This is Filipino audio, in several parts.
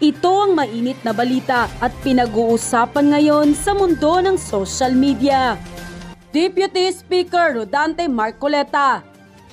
Ito ang mainit na balita at pinag-uusapan ngayon sa mundo ng social media. Deputy Speaker Rodante Marcoleta,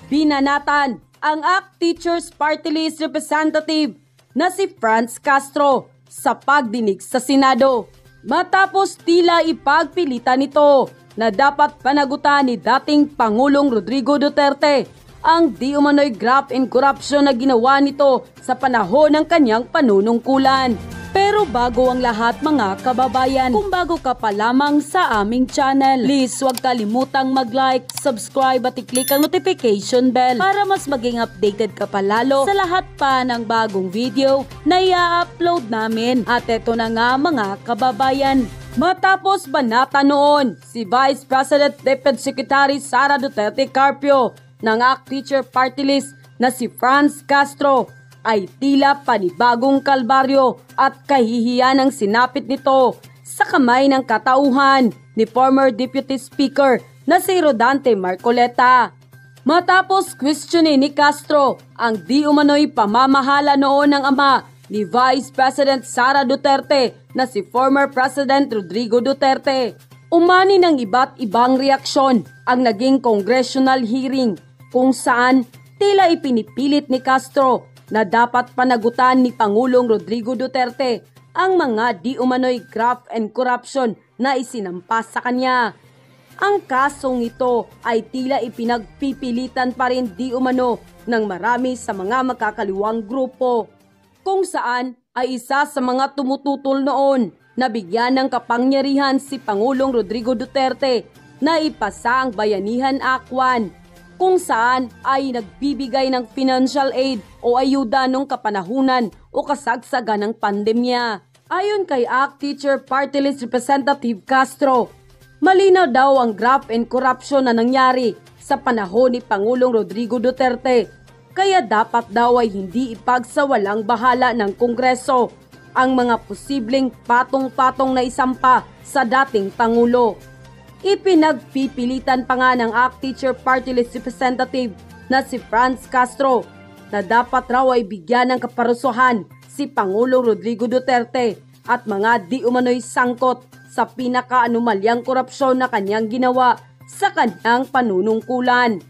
binanatan ang ACT Teachers Party List Representative na si Franz Castro sa pagdinig sa Senado. Matapos tila ipagpilitan nito na dapat panagutan ni dating Pangulong Rodrigo Duterte ang di umano'y graft and corruption na ginawa nito sa panahon ng kanyang panunungkulan. Pero bago ang lahat mga kababayan, kung bago ka pa lamang sa aming channel, please huwag kalimutang mag-like, subscribe at i-click ang notification bell para mas maging updated ka pa lalo sa lahat pa ng bagong video na i-upload namin. At eto na nga mga kababayan, matapos banata noon si Vice President Deputy Secretary Sara Duterte Carpio ng ACT Teacher Party List na si Franz Castro ay tila panibagong kalbaryo at kahihiyan ang sinapit nito sa kamay ng katauhan ni former Deputy Speaker na si Rodante Marcoleta. Matapos questionin ni Castro ang di umano'y pamamahala noon ng ama ni Vice President Sara Duterte na si former President Rodrigo Duterte, umani ng iba't ibang reaksyon ang naging congressional hearing kung saan tila ipinipilit ni Castro na dapat panagutan ni Pangulong Rodrigo Duterte ang mga di umano'y graft and corruption na isinampas sa kanya. Ang kasong ito ay tila ipinagpipilitan pa rin di umano ng marami sa mga makakaliwang grupo, kung saan ay isa sa mga tumututol noon na bigyan ng kapangyarihan si Pangulong Rodrigo Duterte na ipasa ang Bayanihan Act 1, kung saan ay nagbibigay ng financial aid o ayuda nung kapanahunan o kasagsagan ng pandemya. Ayon kay ACT Teacher Party List Representative Castro, malinaw daw ang graft and corruption na nangyari sa panahon ni Pangulong Rodrigo Duterte, kaya dapat daw ay hindi ipagsawalang bahala ng Kongreso ang mga posibleng patong-patong na isampa sa dating Pangulo. Ipinagpipilitan pa nga ng ACT Teacher Party List Representative na si Franz Castro na dapat raw ay bigyan ng kaparusahan si Pangulong Rodrigo Duterte at mga di umano'y sangkot sa pinaka-anomalyang korupsyon na kanyang ginawa sa kanyang panunungkulan.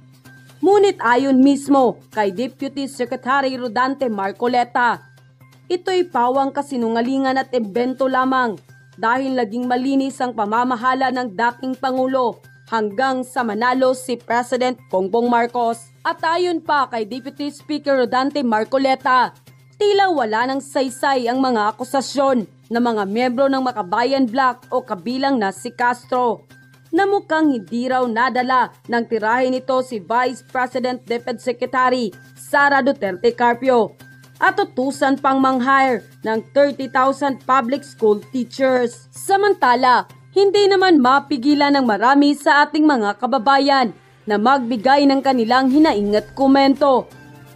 Ngunit ayon mismo kay Deputy Secretary Rodante Marcoleta, ito'y pawang kasinungalingan at imbento lamang dahil naging malinis ang pamamahala ng dating Pangulo hanggang sa manalo si President Bongbong Marcos. At ayon pa kay Deputy Speaker Rodante Marcoleta, tila wala ng saysay ang mga akusasyon ng mga miyembro ng Makabayan Bloc o kabilang na si Castro, na mukhang hindi raw nadala ng tirahe nito si Vice President Deputy Secretary Sara Duterte Carpio at utusan pang mang-hire ng 30,000 public school teachers. Samantala, hindi naman mapigilan ng marami sa ating mga kababayan na magbigay ng kanilang hinaing at komento.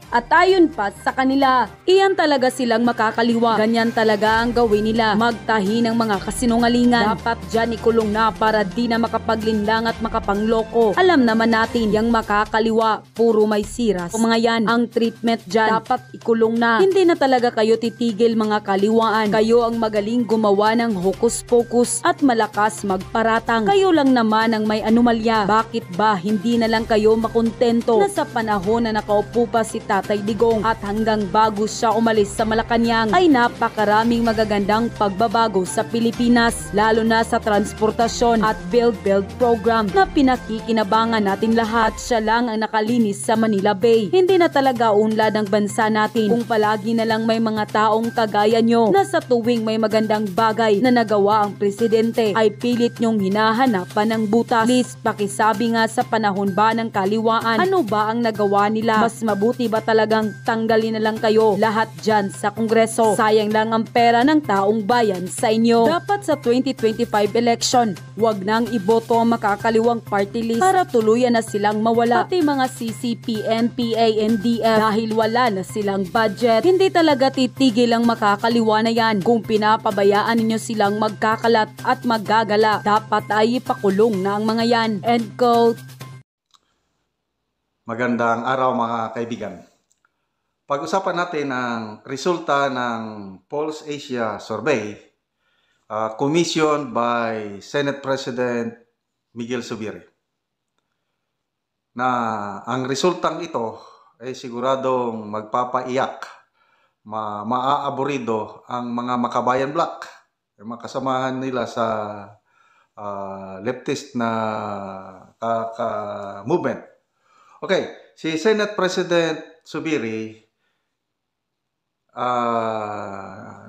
At ayon pa sa kanila, iyan talaga silang makakaliwa. Ganyan talaga ang gawin nila, magtahi ng mga kasinungalingan. Dapat dyan ikulong na para di na makapaglinlang at makapangloko. Alam naman natin, yung makakaliwa, puro may siras. O mga yan, ang treatment dyan, dapat ikulong na. Hindi na talaga kayo titigil mga kaliwaan. Kayo ang magaling gumawa ng hokus-pokus at malakas magparatang. Kayo lang naman ang may anomalya. Bakit ba hindi na lang kayo makontento na sa panahon na nakaupo pa si Tatay Digong at hanggang bago siya umalis sa Malacanang ay napakaraming magagandang pagbabago sa Pilipinas, lalo na sa transportasyon at build program na pinakikinabangan natin lahat. Siya lang ang nakalinis sa Manila Bay. Hindi na talaga unlad ang bansa natin kung palagi na lang may mga taong kagaya nyo na sa tuwing may magandang bagay na nagawa ang presidente ay pilit nyong hinahanapan ng butas. Please, pakisabi nga sa panahon ba ng kaliwaan, ano ba ang nagawa nila? Mas mabuti ba talagang tanggalin na lang kayo lahat dyan sa Kongreso? Sayang lang ang pera ng taong bayan sa inyo. Dapat sa 2025 election, wag nang iboto ang makakaliwang party list para tuluyan na silang mawala. Pati mga CCP, NPA, NDF dahil wala na silang budget. Hindi talaga titigil ang makakaliwa na yan kung pinapabayaan ninyo silang magkakalat at maggagala. Dapat ay ipakulong na ang mga yan. End quote. Magandang araw mga kaibigan. Pag-usapan natin ang resulta ng Pulse Asia Survey commissioned by Senate President Miguel Zubiri. Na ang resultang ito ay siguradong magpapaiyak, maaaborido ang mga Makabayan Black, yung mga kasamahan nila sa leftist na movement. Okay, si Senate President Zubiri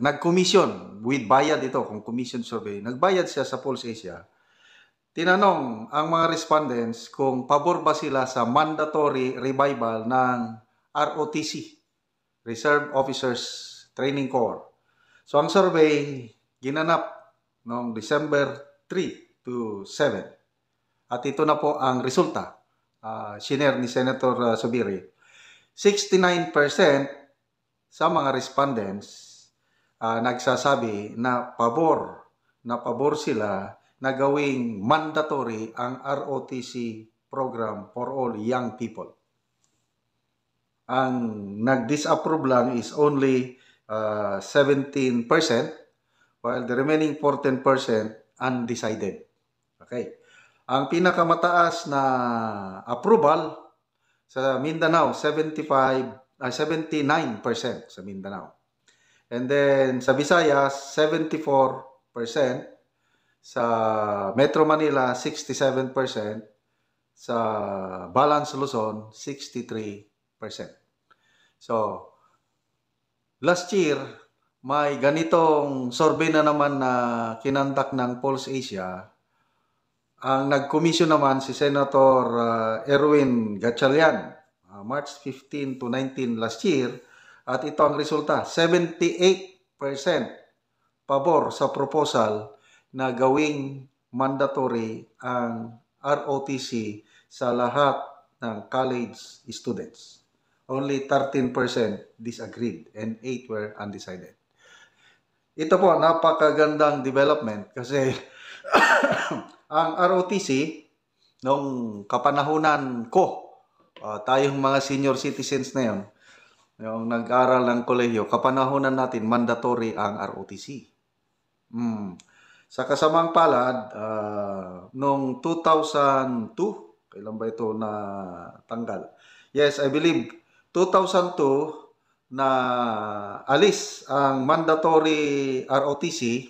nag-commission with bayad ito, kung commission survey. Nagbayad siya sa Pulse Asia. Tinanong ang mga respondents kung pabor ba sila sa mandatory revival ng ROTC, Reserve Officers Training Corps. So ang survey ginanap noong December 3 to 7. At ito na po ang resulta. Shinare ni Senator Zubiri. 69% sa mga respondents nagsasabi na pabor sila na gawing mandatory ang ROTC program for all young people. Ang nag-disapprove lang is only 17%, while the remaining 14% undecided. Okay. Ang pinakamataas na approval sa Mindanao, 79% sa Mindanao. And then sa Visayas, 74%. Sa Metro Manila, 67%. Sa Balance Luzon, 63%. So, last year, may ganitong survey na naman na kinandak ng Pulse Asia. Ang nag-commission naman si Senator Erwin Gatchalian, March 15 to 19 last year. At ito ang resulta, 78% pabor sa proposal na gawing mandatory ang ROTC sa lahat ng college students. Only 13% disagreed and 8 were undecided. Ito po, napakagandang development kasi ang ROTC, nung kapanahunan ko, tayong mga senior citizens na yon, yung nag-aral ng kolehiyo, kapanahunan natin, mandatory ang ROTC. Sa kasamang palad, noong 2002, kailan ba ito na tanggal? Yes, I believe 2002 na alis ang mandatory ROTC,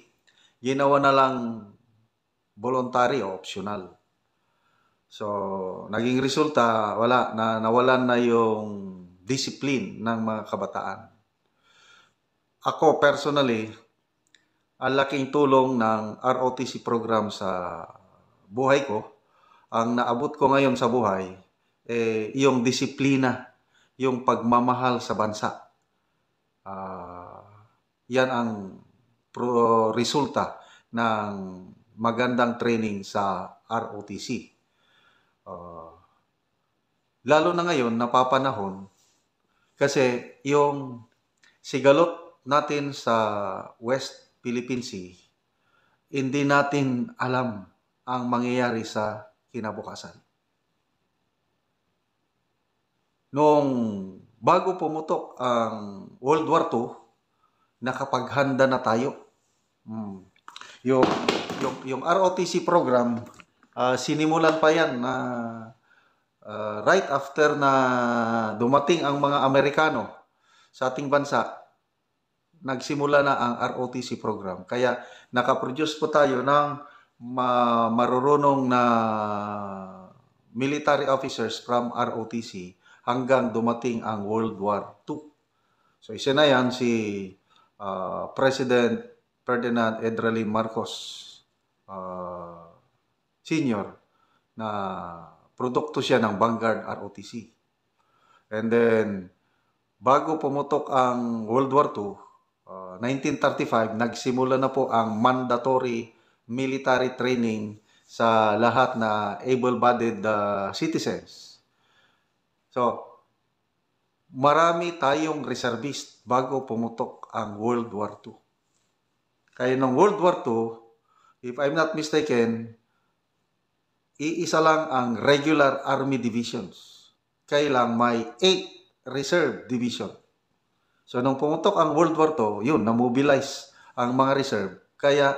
ginawa na lang voluntary o optional. So, naging resulta, nawalan na yung discipline ng mga kabataan. Ako personally, ang laking tulong ng ROTC program sa buhay ko, ang naabot ko ngayon sa buhay, yung disiplina, yung pagmamahal sa bansa. Yan ang resulta ng magandang training sa ROTC. Lalo na ngayon, napapanahon, kasi yung sigalot natin sa West Philippine Sea, hindi natin alam ang mangyayari sa kinabukasan. Noong bago pumutok ang World War II, nakapaghanda na tayo. Yung ROTC program, sinimulan pa yan na right after na dumating ang mga Amerikano sa ating bansa, nagsimula na ang ROTC program. Kaya nakaproduce po tayo ng marurunong na military officers from ROTC hanggang dumating ang World War II. So isa na yan si President Ferdinand Edralin Marcos Sr. na produkto siya ng Vanguard ROTC. And then, bago pumutok ang World War II, 1935, nagsimula na po ang mandatory military training sa lahat na able-bodied citizens. So, marami tayong reservist bago pumutok ang World War II. Kaya ng World War II, if I'm not mistaken, iisa lang ang regular army divisions. Kaya lang may 8 reserve division. So nung pumutok ang World War II, yun, na-mobilize ang mga reserve. Kaya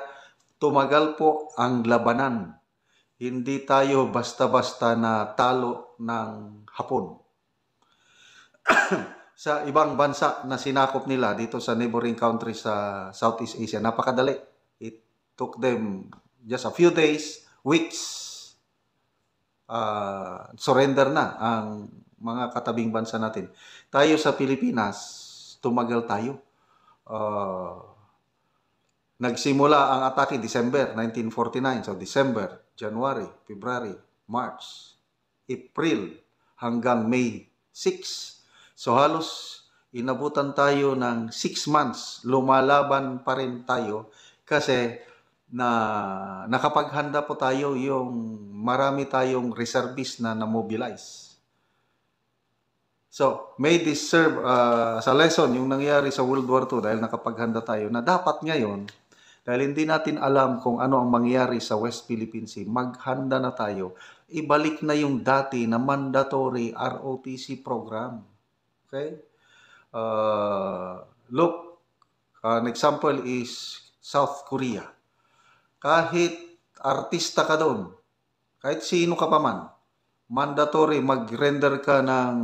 tumagal po ang labanan. Hindi tayo basta-basta na talo ng Hapon. Sa ibang bansa na sinakop nila dito sa neighboring countries sa Southeast Asia, napakadali. It took them just a few days, weeks, surrender na ang mga katabing bansa natin. Tayo sa Pilipinas, tumagal tayo. Nagsimula ang atake December 1949. So December, January, February, March, April, hanggang May 6. So halos inabutan tayo ng 6 months. Lumalaban pa rin tayo kasi nakapaghanda po tayo, yung marami tayong reservist na na-mobilize. So, may this serve sa lesson yung nangyari sa World War II dahil nakapaghanda tayo na dapat ngayon, dahil hindi natin alam kung ano ang mangyari sa West Philippine Sea, maghanda na tayo. Ibalik na yung dati na mandatory ROTC program. Okay? Look, an example is South Korea. Kahit artista ka doon, kahit sino ka pa man, mandatory mag-render ka ng,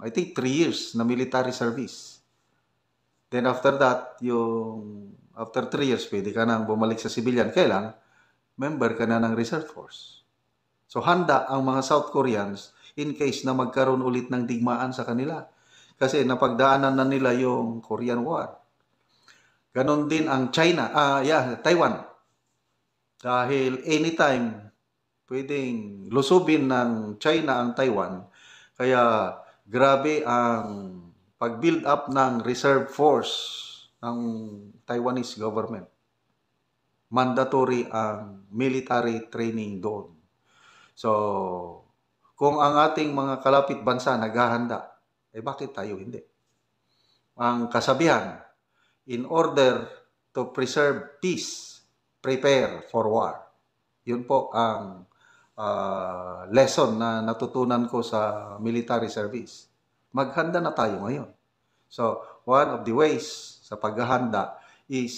I think, 3 years na military service. Then after that, after 3 years, pwede ka nang bumalik sa civilian. Kailan? Member ka na ng reserve force. So handa ang mga South Koreans in case na magkaroon ulit ng digmaan sa kanila. Kasi napagdaanan na nila yung Korean War. Ganon din ang Taiwan. Dahil anytime pwedeng lusubin ng China ang Taiwan. Kaya grabe ang pag-build up ng reserve force ng Taiwanese government. Mandatory ang military training doon. So, kung ang ating mga kalapit bansa naghahanda, bakit tayo hindi? Ang kasabihan, in order to preserve peace, prepare for war. Yun po ang lesson na natutunan ko sa military service. Maghanda na tayo ngayon. So, one of the ways sa paghahanda is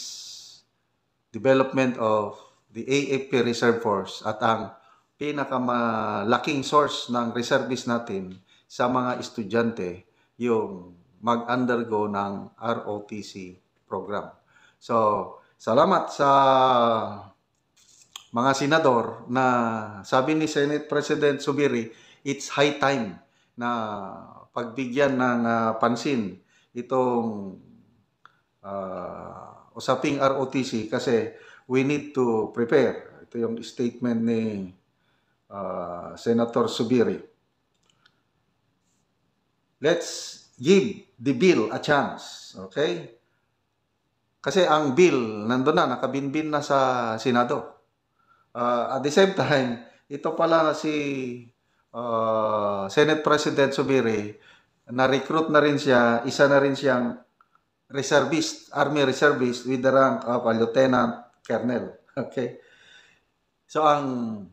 development of the AFP Reserve Force at ang pinakamalaking source ng reservists natin sa mga estudyante yung mag-undergo ng ROTC program. So, salamat sa mga senador na sabi ni Senate President Zubiri, it's high time na pagbigyan ng pansin itong usaping ROTC kasi we need to prepare. Ito yung statement ni Senator Zubiri. Let's give the bill a chance. Okay? Kasi ang bill, nandun na, nakabinbin na sa Senado. At the same time, ito pala si Senate President Zubiri, na-recruit na rin siya, isa na rin siyang reservist, Army reservist with the rank of a Lieutenant Colonel. Okay? So, ang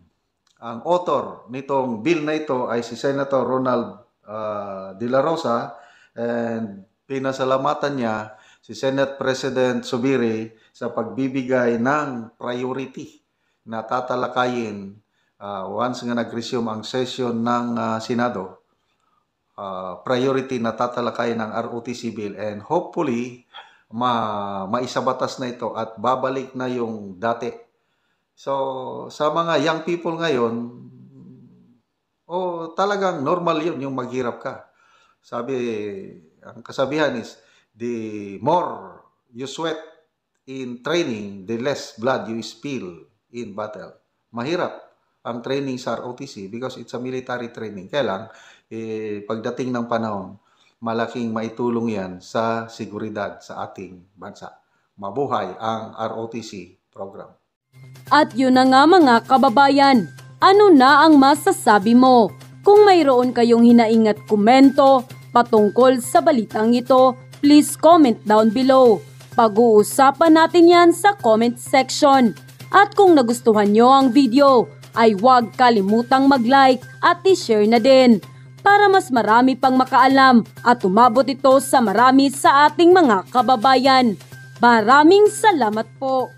author nitong bill na ito ay si Senator Ronald De La Rosa, and pinasalamatan niya si Senate President Zubiri sa pagbibigay ng priority na tatalakayin once nga nag-resume ang session ng Senado. Priority na tatalakayin ng ROTC bill, and hopefully maisabatas na ito at babalik na yung dati. So sa mga young people ngayon, talagang normal yun yung maghirap ka. Sabi, ang kasabihan is, the more you sweat in training, the less blood you spill in battle. Mahirap ang training sa ROTC because it's a military training. Kaya lang, pagdating ng panahon, malaking maitulong yan sa seguridad sa ating bansa. Mabuhay ang ROTC program. At yun na nga mga kababayan, ano na ang masasabi mo? Kung mayroon kayong hinaingat komento patungkol sa balitang ito, please comment down below. Pag-uusapan natin yan sa comment section. At kung nagustuhan nyo ang video, ay huwag kalimutang mag-like at i-share na din. para mas marami pang makaalam at umabot ito sa marami sa ating mga kababayan. Maraming salamat po.